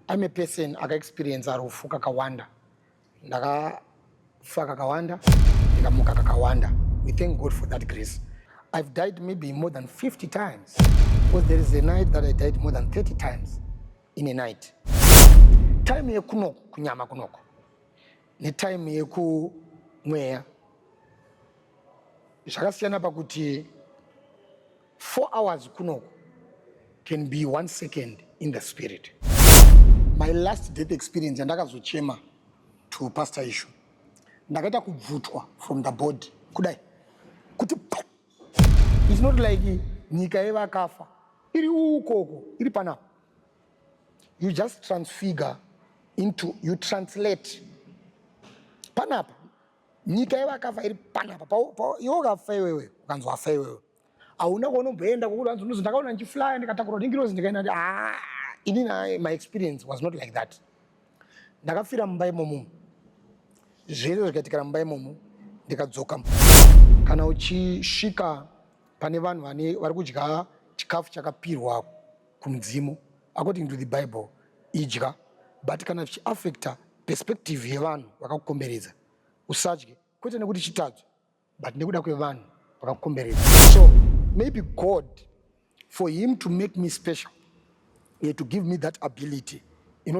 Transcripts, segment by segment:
I'm a person aka experience rufu kakawanda. Ndakafa kakawanda, ndikamuka kakawanda. We thank God for that grace. I've died maybe more than 50 times. Because there is a night that I died more than 30 times in a night. Time yekunoko, kunyama kunoko. Ni time yeku mwea. Shakasiyana pakuti 4 hours kunoko can be 1 second in the spirit. My last death experience, ndakazochema to pastor issue. Ndakaita kubvutwa from the body. Kudai. Kuti it's not like nyika yevakafa. Iri ukoko, iri panapa. You just transfigure into, you translate. Panapa. Nyika yevakafa iri panapa. Yokafa iwewe, ukanzwafa iwewe. Auna kunomboenda kukulanzo nuzo ndakaona nchifly ndikatakura ndingirozi ndikaenda my experience was not like that. Ndakafira mumba imomo. Zvese zvikatikira mumba imomo ndikadzoka. Kana uchisvika pane vanhu vari kudya chikafu chakapirwa kumudzimu according to the Bible idya, but kana zvichiaffecta perspective yevanhu vakakukomberedza usadye, kwete nekuti chitadzwa but nekuda kwevanhu vakakukomberedza. So maybe God, for him to make me special, he had to give me that ability,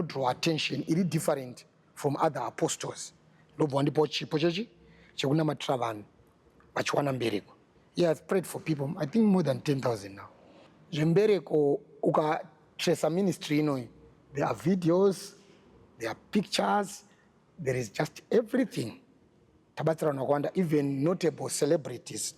draw attention, it is different from other apostles. Lobwa ndipo chipo chechi chekunamatra vanhu vachiwana mbereko. Yeah, I've prayed for people, I think more than 10,000 now. Zvembereko ukatrace ministry inoyi, there are videos, there are pictures, there is just everything. Tabatsirana kwanda, even notable celebrities